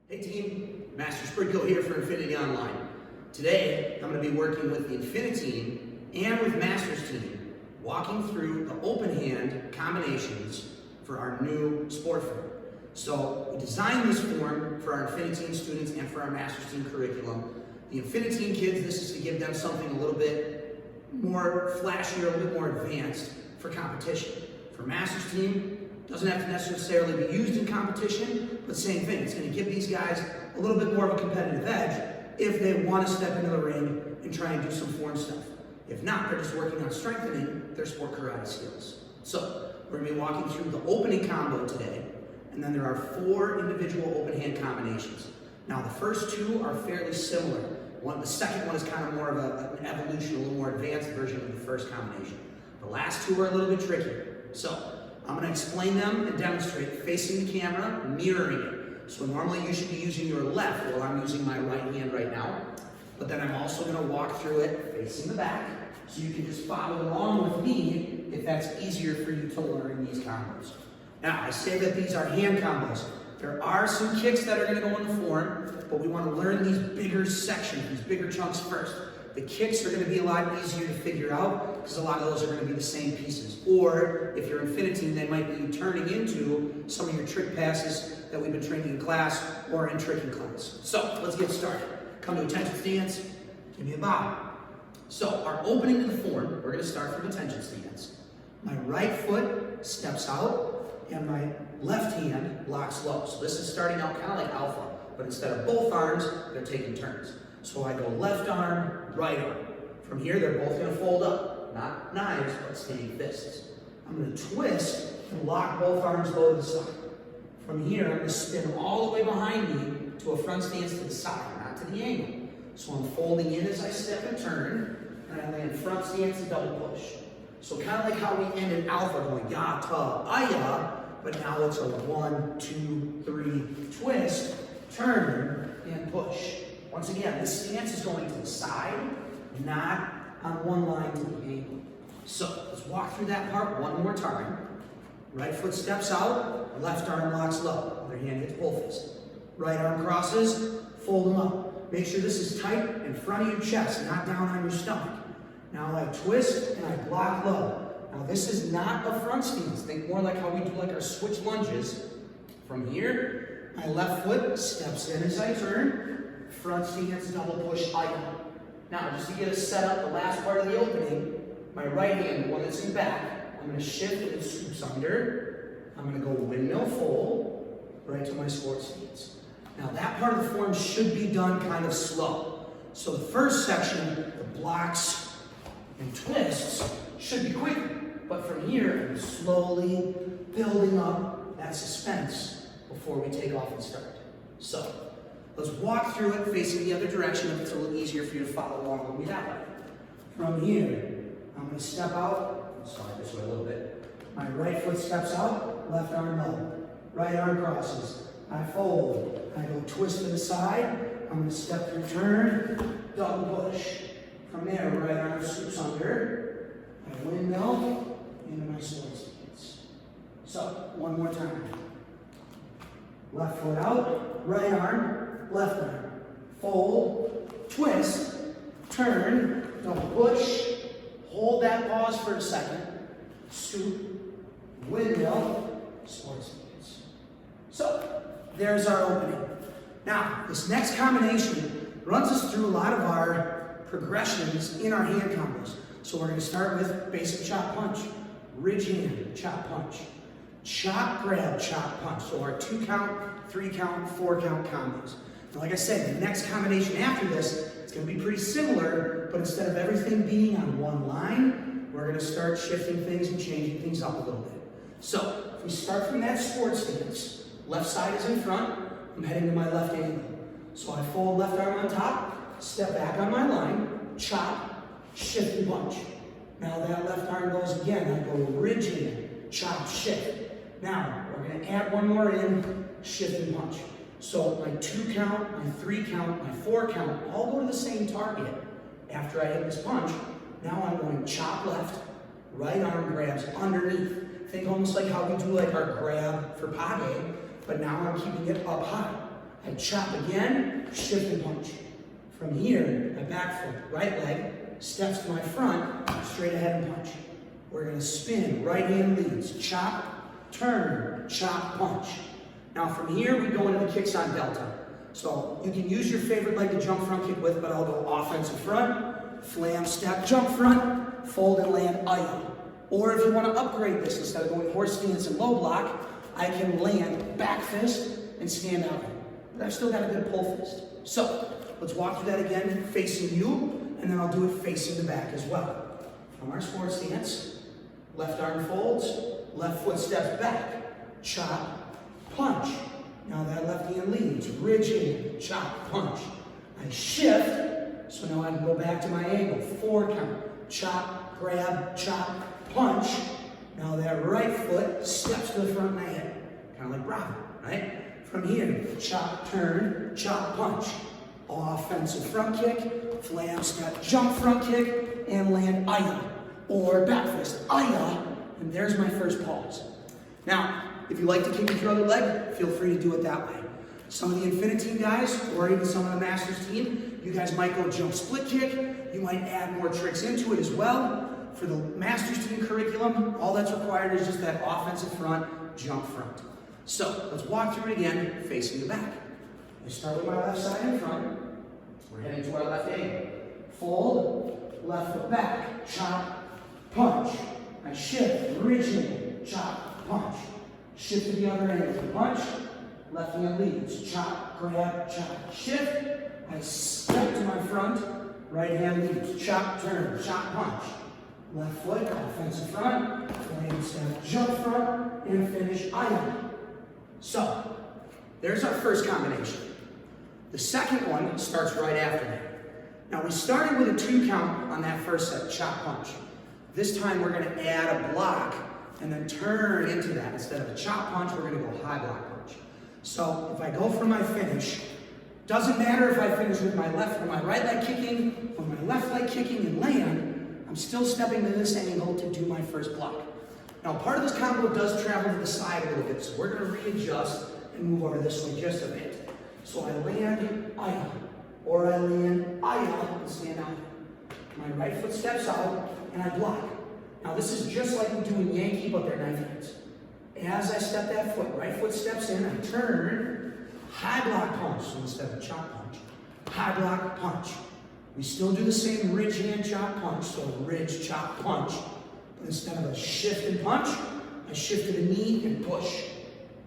Hey team, Master Sprinkle here for Infinity Online. Today, I'm going to be working with the Infiniteam and with Master's team, walking through the open hand combinations for our new sport form. So we designed this form for our Infiniteam students and for our Master's team curriculum. The Infiniteam kids, this is to give them something a little bit more flashier, a little bit more advanced for competition. For Master's team, doesn't have to necessarily be used in competition, but same thing. It's going to give these guys a little bit more of a competitive edge if they want to step into the ring and try and do some form stuff. If not, they're just working on strengthening their sport karate skills. So, we're going to be walking through the opening combo today, and then there are 4 individual open hand combinations. Now, the first 2 are fairly similar. The second one is kind of more of an evolution, a little more advanced version of the first combination. The last 2 are a little bit trickier. So, I'm going to explain them and demonstrate facing the camera, mirroring it. So normally you should be using your left while I'm using my right hand right now. But then I'm also going to walk through it facing the back so you can just follow along with me if that's easier for you to learn these combos. Now, I say that these are hand combos. There are some kicks that are going to go in the form, but we want to learn these bigger sections, these bigger chunks first. The kicks are going to be a lot easier to figure out because a lot of those are going to be the same pieces. Or if you're Infiniteam, they might be turning into some of your trick passes that we've been training in class or in tricking class. So let's get started. Come to attention stance, give me a bow. So our opening to the form, we're going to start from attention stance. My right foot steps out and my left hand locks low. So this is starting out kind of like alpha, but instead of both arms, they're taking turns. So I go left arm, right arm. From here, they're both going to fold up. Not knives, but staying fists. I'm going to twist and lock both arms low to the side. From here, I'm going to spin all the way behind me to a front stance to the side, not to the angle. So I'm folding in as I step and turn, and I land front stance and double push. So kind of like how we ended alpha, going ya, ta, aya, but now it's a 1, 2, 3 twist, turn, and push. Once again, this stance is going to the side, not on one line to the angle. So let's walk through that part one more time. Right foot steps out, left arm locks low, other hand hits pull fist. Right arm crosses, fold them up. Make sure this is tight in front of your chest, not down on your stomach. Now I twist and I block low. Now this is not a front stance. Think more like how we do like our switch lunges. From here, my left foot steps in as I turn. Front stance, double push, icon. Now, just to get us set up, the last part of the opening, my right hand, the one that's in back, I'm going to shift and it scoops under. I'm going to go windmill fold right to my sport stance. Now, that part of the form should be done kind of slow. So the first section, the blocks and twists, should be quicker. But from here, I'm slowly building up that suspense before we take off and start. So, let's walk through it facing the other direction if it's a little easier for you to follow along with me that way. From here, I'm going to step out, slide this way a little bit. My right foot steps out, left arm low. Right arm crosses. I fold. I go twist to the side. I'm going to step through turn, double push. From there, right arm scoops under. I windmill into my sword stance. So, one more time. Left foot out, right arm, left arm, fold, twist, turn, double push, hold that pause for a second, scoop, windmill, sword stance. So, there's our opening. Now, this next combination runs us through a lot of our progressions in our hand combos. So we're going to start with basic chop punch, ridge hand, chop punch. Chop, grab, chop, punch. So our 2 count, 3 count, 4 count combos. Now, like I said, the next combination after this, it's going to be pretty similar, but instead of everything being on one line, we're going to start shifting things and changing things up a little bit. So, if we start from that sport stance, left side is in front, I'm heading to my left angle. So I fold left arm on top, step back on my line, chop, shift and punch. Now that left arm goes again, I go ridge in, chop, shift. Now, we're going to add one more in, shift and punch. So my 2 count, my 3 count, my 4 count, all go to the same target after I hit this punch. Now I'm going chop left, right arm grabs underneath. Think almost like how we do like our grab for page, but now I'm keeping it up high. I chop again, shift and punch. From here, my back foot, right leg, steps to my front, straight ahead and punch. We're gonna spin, right hand leads, chop, turn, chop, punch. Now from here, we go into the kicks on delta. So you can use your favorite leg to jump front kick with, but I'll go offensive front, flam, step, jump front, fold and land, aya. Or if you want to upgrade this, instead of going horse stance and low block, I can land back fist and stand out. But I've still got a good pull fist. So let's walk through that again, facing you, and then I'll do it facing the back as well. From our sports stance, left arm folds, left foot steps back, chop, punch. Now that left hand leads, ridge hand, chop, punch. I shift, so now I can go back to my angle, 4 count, chop, grab, chop, punch. Now that right foot steps to the front of my head, kind of like Bravo, right? From here, chop, turn, chop, punch. Offensive front kick, flam, step, jump front kick, and land aya. Or back fist, aya, and there's my first pause. Now, if you like to kick with your other leg, feel free to do it that way. Some of the Infiniteam guys, or even some of the Masters team, you guys might go jump split kick. You might add more tricks into it as well. For the Masters team curriculum, all that's required is just that offensive front, jump front. So, let's walk through it again, facing the back. I start with my left side in front. We're heading to our left angle. Fold, left foot back, chop, punch. I shift, ridge hand, chop, punch. Shift to the other angle, punch. Left hand leads, chop, grab, chop, shift. I step to my front. Right hand leads, chop, turn, chop, punch. Left foot, offensive front, flam step, jump front, and finish iron. So, there's our first combination. The second one starts right after that. Now we started with a 2 count on that first set, chop, punch. This time we're gonna add a block and then turn into that. Instead of a chop punch, we're gonna go high block punch. So if I go for my finish, doesn't matter if I finish with my left or my right leg kicking, or my left leg kicking and land, I'm still stepping to this angle to do my first block. Now part of this combo does travel to the side a little bit, so we're gonna readjust and move over this way just a bit. So I land, aya, or I land, aya, and stand out. My right foot steps out, and I block. Now this is just like we do in Yankee, but they're knife hands. As I step that foot, right foot steps in, I turn, high block punch, so instead of chop punch, high block punch. We still do the same ridge hand chop punch, so ridge chop punch. But instead of a shift and punch, I shift to the knee and push.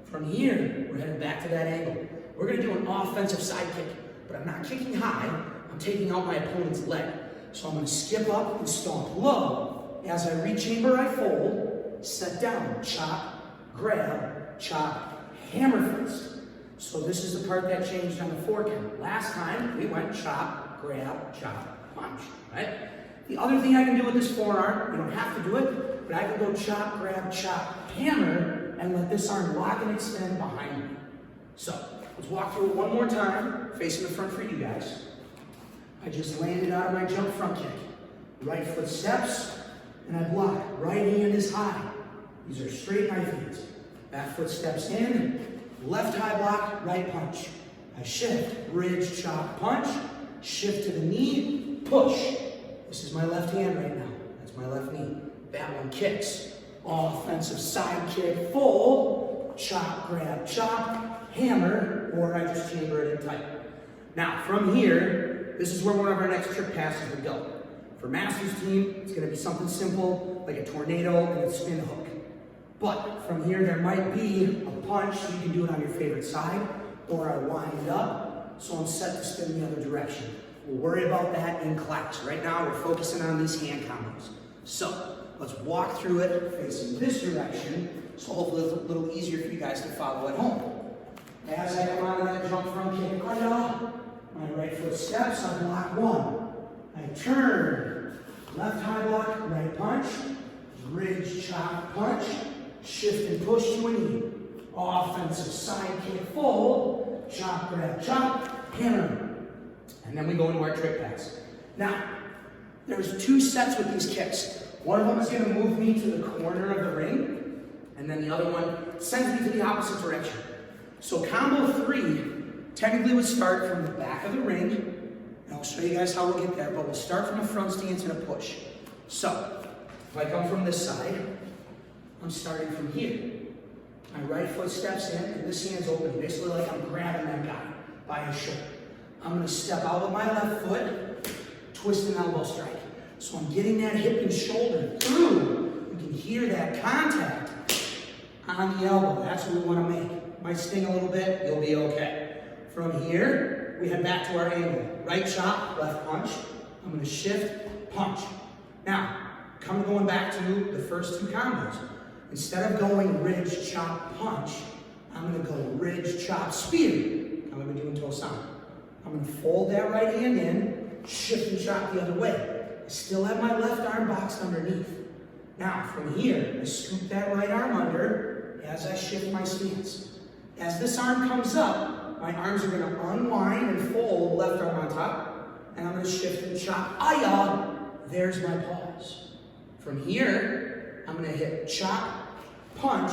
From here, we're headed back to that angle. We're gonna do an offensive side kick, but I'm not kicking high, I'm taking out my opponent's leg. So I'm gonna skip up and stomp low. As I rechamber, I fold, set down, chop, grab, chop, hammer fist. So this is the part that changed on the 4 count. Last time, we went chop, grab, chop, punch, right? The other thing I can do with this forearm, you don't have to do it, but I can go chop, grab, chop, hammer, and let this arm lock and extend behind me. So, let's walk through it one more time, facing the front for you guys. I just landed out of my jump front kick. Right foot steps, and I block. Right hand is high. These are straight knife hands. Back foot steps in, left high block, right punch. I shift, ridge, chop, punch, shift to the knee, push. This is my left hand right now. That's my left knee. That one kicks. Offensive side kick, fold, chop, grab, chop, hammer, or I just chamber it in tight. Now, from here, this is where one of our next trick passes would go. For Masters team, it's gonna be something simple, like a tornado and a spin hook. But from here, there might be a punch, so you can do it on your favorite side, or I wind up, so I'm set to spin the other direction. We'll worry about that in class. Right now, we're focusing on these hand combos. So, let's walk through it facing this direction, so hopefully it's a little easier for you guys to follow at home. As I come out of that jump front kick, my right foot steps, I block 1. I turn, left high block, right punch, ridge, chop, punch, shift and push to a knee. Offensive side kick, fold, chop, grab, chop, hammer. And then we go into our trick pass. Now, there's 2 sets with these kicks. One of them is going to move me to the corner of the ring, and then the other one sends me to the opposite direction. So combo 3 Technically, we'll start from the back of the ring, and I'll show you guys how we'll get there, but we'll start from a front stance and a push. So, if I come from this side, I'm starting from here. My right foot steps in, and this hand's open, basically like I'm grabbing that guy by his shirt. I'm going to step out with my left foot, twist an elbow strike. So I'm getting that hip and shoulder through. You can hear that contact on the elbow. That's what we want to make. Might sting a little bit, you'll be okay. From here, we head back to our angle. Right chop, left punch. I'm going to shift, punch. Now, going back to the first two combos. Instead of going ridge, chop, punch, I'm going to go ridge, chop, spear. I'm going to be doing Tosana. I'm going to fold that right hand in, shift and chop the other way. I still have my left arm boxed underneath. Now, from here, I scoop that right arm under as I shift my stance. As this arm comes up, my arms are going to unwind and fold, left arm on top, and I'm going to shift and chop. Aya! There's my pause. From here, I'm going to hit chop, punch,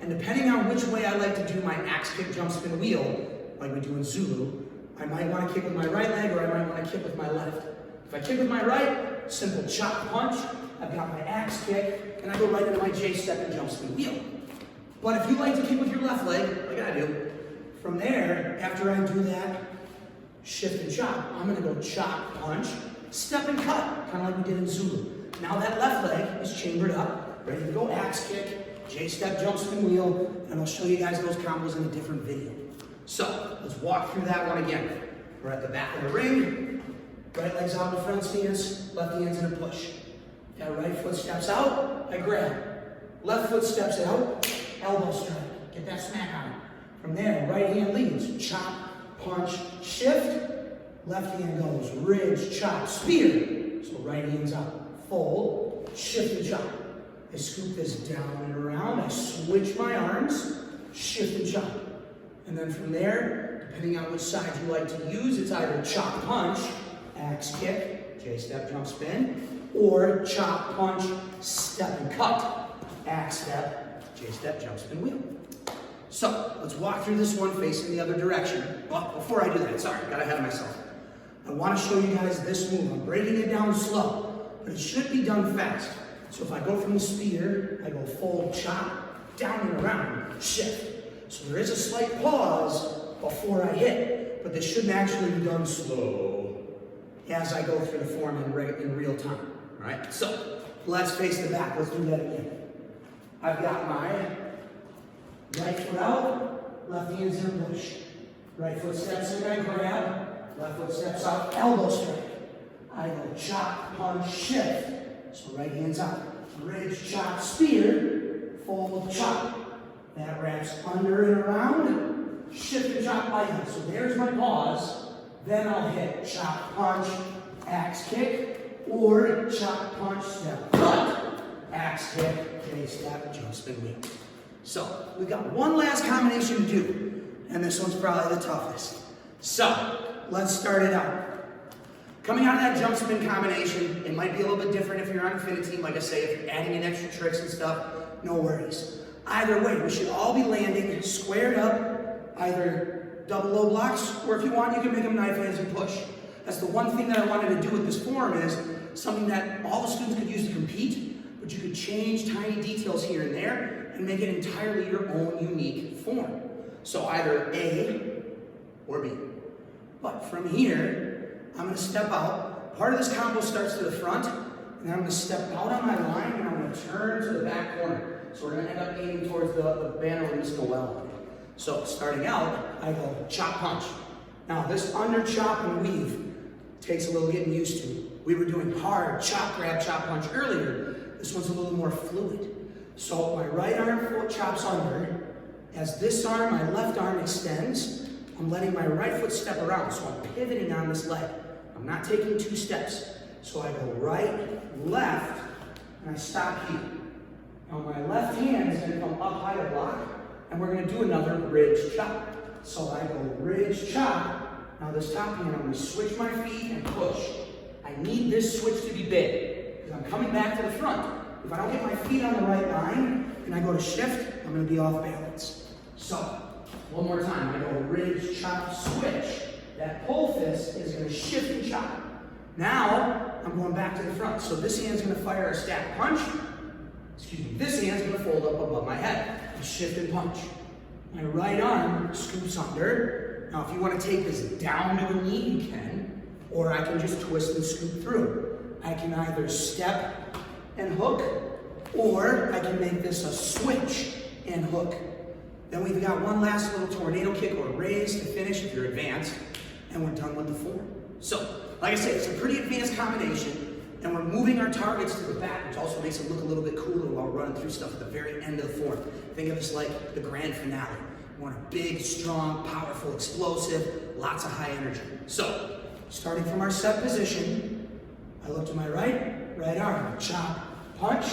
and depending on which way I like to do my axe kick, jump, spin, wheel, like we do in Zulu, I might want to kick with my right leg or I might want to kick with my left. If I kick with my right, simple chop, punch, I've got my axe kick, and I go right into my J-step and jump, spin, wheel. But if you like to kick with your left leg, like I do, from there, after I do that shift and chop, I'm going to go chop, punch, step and cut, kind of like we did in Zulu. Now that left leg is chambered up, ready to go axe kick, J-step, jump, spin, wheel, and I'll show you guys those combos in a different video. So, let's walk through that one again. We're at the back of the ring, right leg's out in the front stance, left hand's in a push. That right foot steps out, I grab. Left foot steps out, elbow strike, get that smack on. From there, right hand leads, chop, punch, shift, left hand goes, ridge, chop, spear. So right hand's up, fold, shift and chop. I scoop this down and around, I switch my arms, shift and chop. And then from there, depending on which side you like to use, it's either chop, punch, axe kick, J-step, jump, spin, or chop, punch, step and cut, axe step, J-step, jump, spin, wheel. So, let's walk through this one facing the other direction. Well, before I do that, sorry, got ahead of myself. I want to show you guys this move. I'm breaking it down slow, but it should be done fast. So if I go from the spear, I go fold, chop, down and around, shift. So there is a slight pause before I hit, but this shouldn't actually be done slow as I go through the form in real time. All right, so let's face the back. Let's do that again. I've got my right foot out, left hand's in a push. Right foot steps in, I grab. Left foot steps out, elbow strike. I go chop, punch, shift. So right hand's up. Ridge, chop, spear, fold, chop. That wraps under and around, shift and chop like that. So there's my pause. Then I'll hit chop, punch, axe kick, or chop, punch, step, cut, axe kick, J-step, jump, spin, wheel. So we've got one last combination to do, and this one's probably the toughest. So let's start it out. Coming out of that jump spin combination, it might be a little bit different if you're on Infiniteam. Like I say, if you're adding in extra tricks and stuff, no worries. Either way, we should all be landing squared up, either double low blocks, or if you want, you can make them knife hands and push. That's the one thing that I wanted to do with this form is something that all the students could use to compete, but you could change tiny details here and there and make it entirely your own unique form. So either A or B. But from here, I'm going to step out. Part of this combo starts to the front, and then I'm going to step out on my line, and I'm going to turn to the back corner. So we're going to end up aiming towards the banner where Miss Noel. So starting out, I go chop, punch. Now this under chop and weave takes a little getting used to. We were doing hard chop, grab, chop, punch earlier. This one's a little more fluid. So my right arm foot chops under. As this arm, my left arm extends, I'm letting my right foot step around. So I'm pivoting on this leg. I'm not taking two steps. So I go right, left, and I stop here. Now my left hand is going to come up high to block, and we're going to do another ridge chop. So I go ridge chop. Now this top hand, I'm going to switch my feet and push. I need this switch to be big, because I'm coming back to the front. If I don't get my feet on the right line, and I go to shift, I'm going to be off balance. So, One more time. I go ridge, chop, switch. That pull fist is going to shift and chop. Now, I'm going back to the front. So this hand's going to fire a stack punch. Excuse me. This hand's going to fold up above my head. A shift and punch. My right arm scoops under. Now, if you want to take this down to a knee, you can. Or I can just twist and scoop through. I can either step and hook, or I can make this a switch and hook. Then we've got one last little tornado kick or raise to finish if you're advanced, and we're done with the form. So, like I said, it's a pretty advanced combination, and we're moving our targets to the back, which also makes it look a little bit cooler while we're running through stuff at the very end of the form. Think of this like the grand finale. We want a big, strong, powerful, explosive, lots of high energy. So, starting from our set position, I look to my right arm, chop, punch.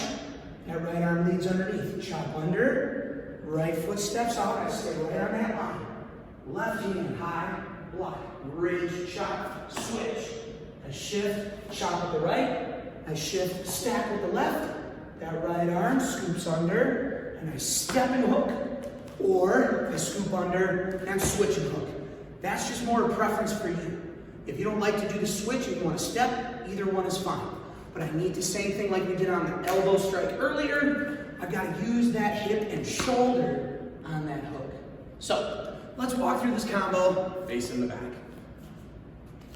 That right arm leads underneath, chop under, right foot steps out, I stay right on that line. Left hand high, block, ridge, chop, switch. I shift, chop with the right, I shift, stack with the left. That right arm scoops under, and I step and hook, or I scoop under and switch and hook. That's just more a preference for you. If you don't like to do the switch and you want to step, either one is fine. But I need the same thing like we did on the elbow strike earlier. I've got to use that hip and shoulder on that hook. So let's walk through this combo facing the back.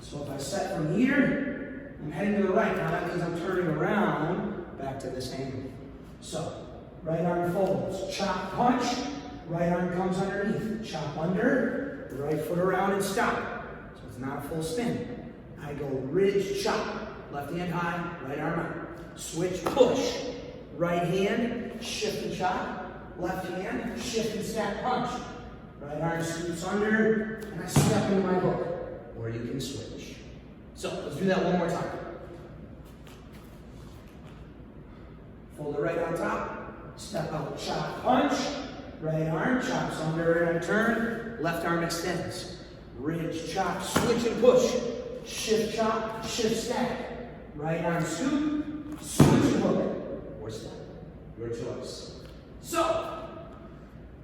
So if I set from here, I'm heading to the right. Now that means I'm turning around back to this angle. So right arm folds, chop, punch. Right arm comes underneath, chop under, right foot around and stop. So it's not a full spin. I go ridge, chop. Left hand high, right arm out. Switch, push. Right hand, shift and chop. Left hand, shift and stack punch. Right arm scoops under, and I step into my hook. Or you can switch. So, let's do that one more time. Fold the right on top. Step out, chop, punch. Right arm chops under and I turn. Left arm extends. Ridge, chop, switch and push. Shift, chop, shift, stack. Right arm scoop, switch and hook, or step. Your choice. So,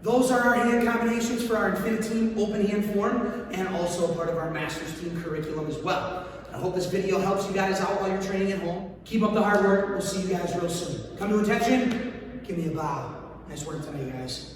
those are our hand combinations for our Infiniteam open hand form, and also part of our Masters Team curriculum as well. I hope this video helps you guys out while you're training at home. Keep up the hard work. We'll see you guys real soon. Come to attention. Give me a bow. Nice work tonight, guys.